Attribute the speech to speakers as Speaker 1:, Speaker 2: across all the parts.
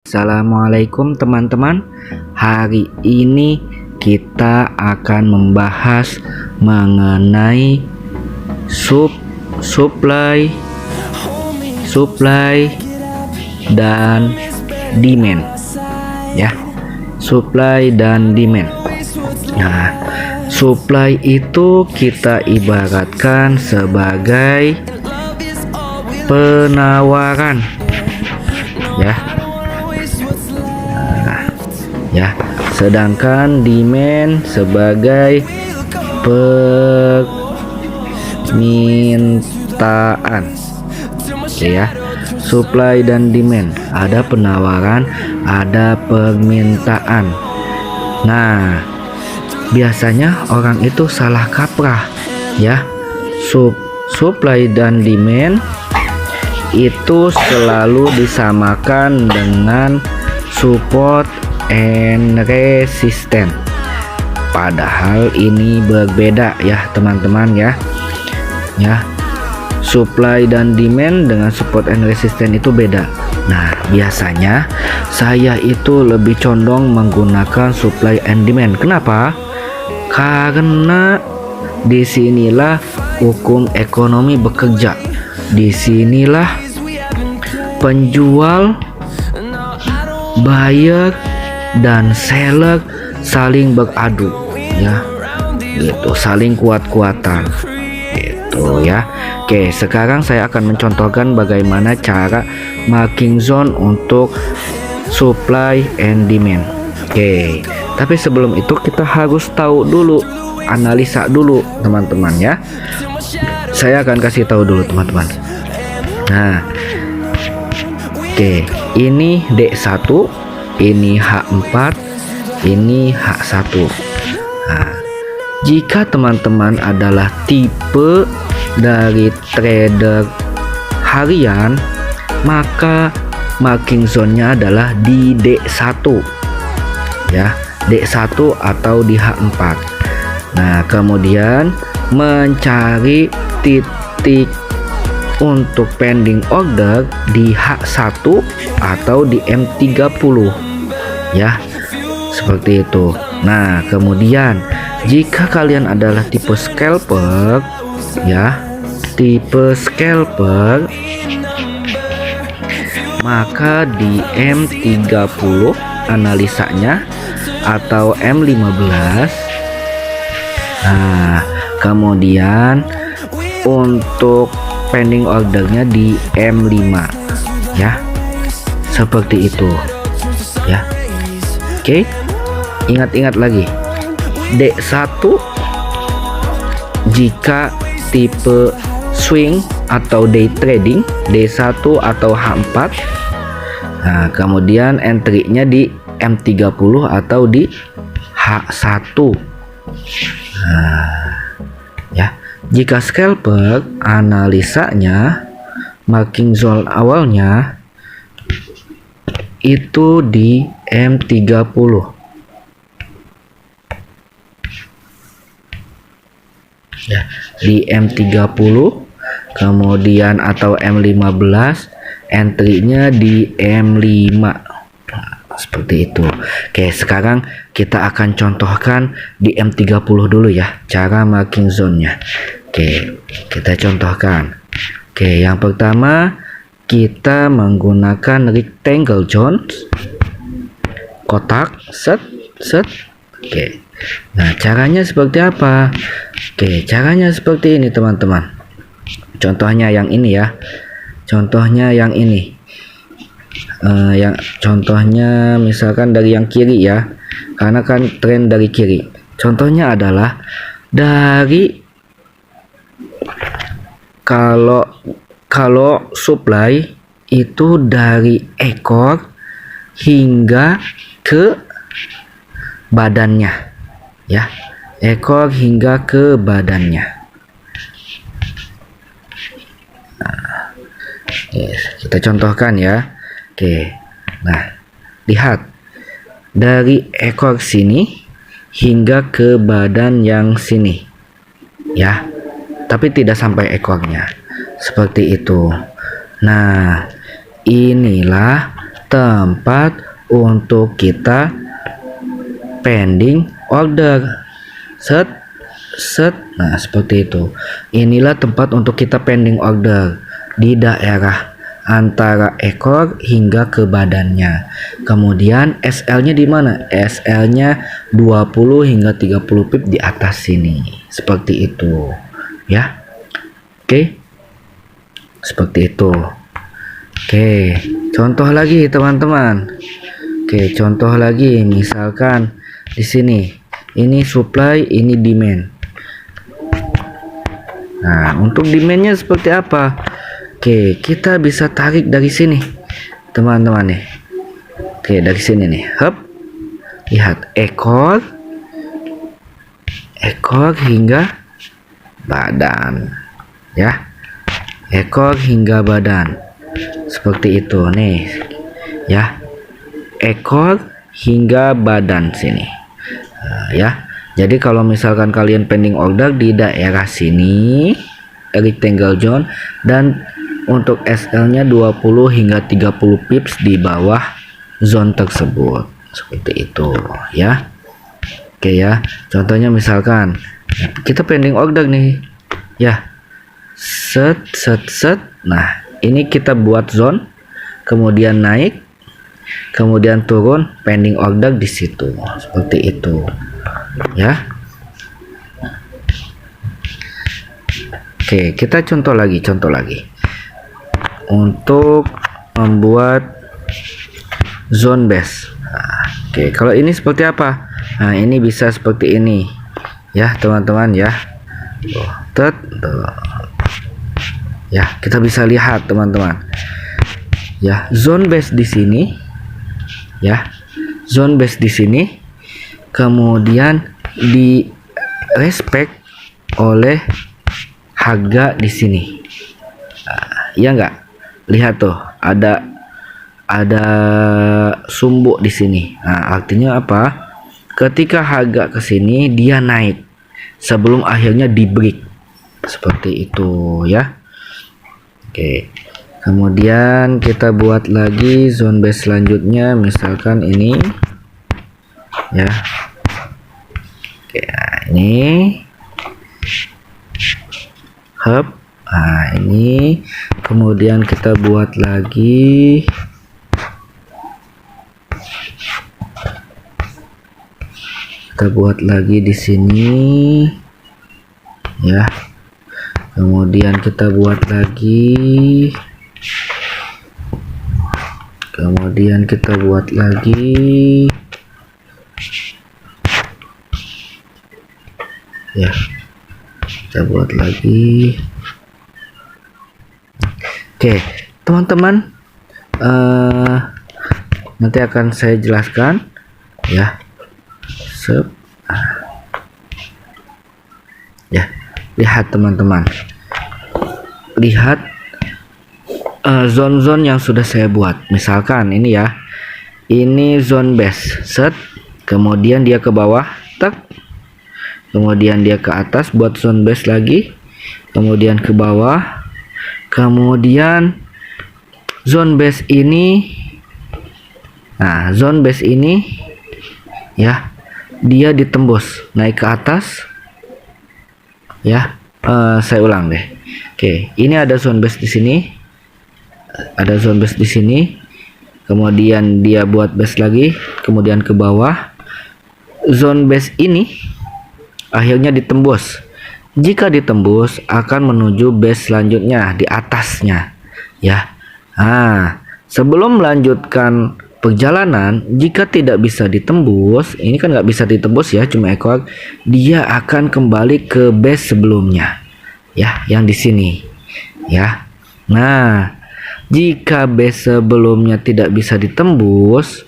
Speaker 1: Assalamualaikum teman-teman. Hari ini kita akan membahas mengenai supply dan demand, ya. Supply dan demand. Nah, supply itu kita ibaratkan sebagai penawaran, ya. Ya, sedangkan demand sebagai permintaan. Oke ya, supply dan demand, ada penawaran, ada permintaan. Nah, biasanya orang itu salah kaprah, ya. Supply dan demand itu selalu disamakan dengan support and resistance, padahal ini berbeda ya teman-teman, ya. Supply dan demand dengan support and resistance itu beda. Nah, biasanya saya itu lebih condong menggunakan supply and demand. Kenapa? Karena disinilah hukum ekonomi bekerja. Disinilah penjual, buyer dan seller saling beradu, ya, gitu, saling kuat-kuatan, gitu ya. Oke, sekarang saya akan mencontohkan bagaimana cara marking zone untuk supply and demand. Oke, tapi sebelum itu kita harus tahu dulu, analisa dulu teman-teman, ya. Saya akan kasih tahu dulu teman-teman. Nah, oke, ini D1, ini H4, ini H1. Nah, jika teman-teman adalah tipe dari trader harian, maka marking zone-nya adalah di D1, ya, D1 atau di H4. Nah, kemudian mencari titik untuk pending order di H1 atau di M30, ya, seperti itu. Nah, kemudian jika kalian adalah tipe scalper, ya, tipe scalper, maka di M30 analisanya atau M15. Nah, kemudian untuk pending ordernya di M5, ya, seperti itu, ya. Oke, ingat-ingat lagi, D1 jika tipe swing atau day trading, D1 atau H4. Nah, kemudian entry-nya di M30 atau di H1. Nah, ya, jika scalper analisanya marking zone awalnya itu di M30, ya, di M30, kemudian atau M15, entry-nya di M5. Seperti itu. Oke, sekarang kita akan contohkan di M30 dulu, ya, cara marking zone-nya. Oke, kita contohkan. Oke, yang pertama kita menggunakan rectangle zone, kotak, set. Oke, nah, caranya seperti apa? Oke, caranya seperti ini teman-teman. Contohnya yang ini, ya, contohnya yang ini. Yang contohnya misalkan dari yang kiri, ya, karena kan tren dari kiri. Contohnya adalah dari kalau supply itu dari ekor hingga ke badannya, ya, ekor hingga ke badannya. Nah, kita contohkan, ya. Oke, nah, lihat dari ekor sini hingga ke badan yang sini, ya, tapi tidak sampai ekornya, seperti itu. Nah, inilah tempat untuk kita pending order. Set, set. Nah, seperti itu. Inilah tempat untuk kita pending order di daerah antara ekor hingga ke badannya. Kemudian SL-nya di mana? SL-nya 20 hingga 30 pip di atas sini. Seperti itu, ya. Oke. Seperti itu. Oke, contoh lagi teman-teman. Oke, contoh lagi, misalkan di sini ini supply, ini demand. Nah, untuk demandnya seperti apa? Oke, kita bisa tarik dari sini teman-teman nih. Oke, dari sini nih, hop, lihat ekor hingga badan, ya, ekor hingga badan seperti itu nih, ya, ekor hingga badan sini. Ya, jadi kalau misalkan kalian pending order di daerah sini rectangle zone, dan untuk SL-nya 20 hingga 30 pips di bawah zone tersebut, seperti itu, ya. Oke ya, contohnya misalkan kita pending order nih, ya, set. Nah, ini kita buat zone, kemudian naik, kemudian turun, pending order di situ, seperti itu, ya. Oke, kita contoh lagi untuk membuat zone base. Nah, oke, kalau ini seperti apa? Nah, ini bisa seperti ini, ya teman-teman, ya. Tuh. Ya, kita bisa lihat teman-teman, ya, zone base di sini, ya, zone base di sini, kemudian di respect oleh harga di sini. Ya enggak, lihat tuh, ada sumbu di sini. Nah, artinya apa? Ketika harga ke sini dia naik sebelum akhirnya di break, seperti itu, ya. Oke, kemudian kita buat lagi zone base selanjutnya, misalkan ini, ya. Oke, nah ini, hub. Nah, ini kemudian kita buat lagi, di sini, ya. Kemudian kita buat lagi, ya, kita buat lagi. Oke, teman-teman, nanti akan saya jelaskan, ya. Ya, lihat teman-teman, lihat zone-zone yang sudah saya buat. Misalkan ini, ya, ini zone base, set, kemudian dia ke bawah, tek, kemudian dia ke atas buat zone base lagi, kemudian ke bawah, kemudian zone base ini. Nah, zone base ini, ya, dia ditembus naik ke atas, ya. Saya ulang deh. Oke, ini ada zone base di sini, kemudian dia buat base lagi, kemudian ke bawah. Zone base ini akhirnya ditembus. Jika ditembus akan menuju base selanjutnya di atasnya, ya. Nah, sebelum melanjutkan perjalanan, jika tidak bisa ditembus, ini kan nggak bisa ditembus, ya, cuma ekor, dia akan kembali ke base sebelumnya, ya, yang di sini, ya. Nah, jika base sebelumnya tidak bisa ditembus,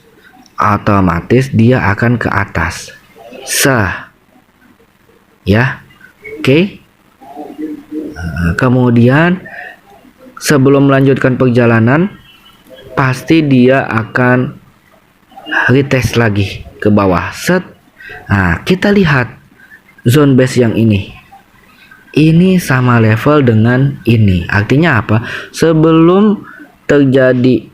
Speaker 1: otomatis dia akan ke atas, ya. Oke. Kemudian sebelum melanjutkan perjalanan, pasti dia akan retest lagi ke bawah, set. Nah, kita lihat zone base yang ini sama level dengan ini. Artinya apa? Sebelum terjadi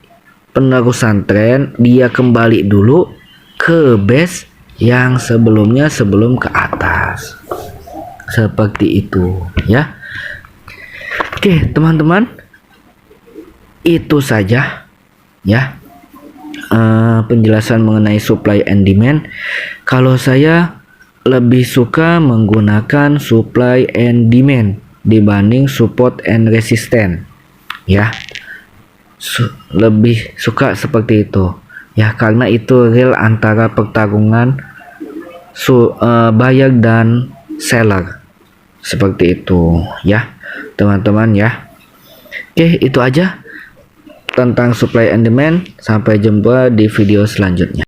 Speaker 1: penerusan tren, dia kembali dulu ke base yang sebelumnya sebelum ke atas. Seperti itu ya. Oke teman-teman, itu saja ya penjelasan mengenai supply and demand. Kalau saya lebih suka menggunakan supply and demand dibanding support and resistance ya. Lebih suka seperti itu ya, karena itu real antara pertarungan buyer dan seller, seperti itu ya teman-teman ya. Oke, itu aja tentang supply and demand. Sampai jumpa di video selanjutnya.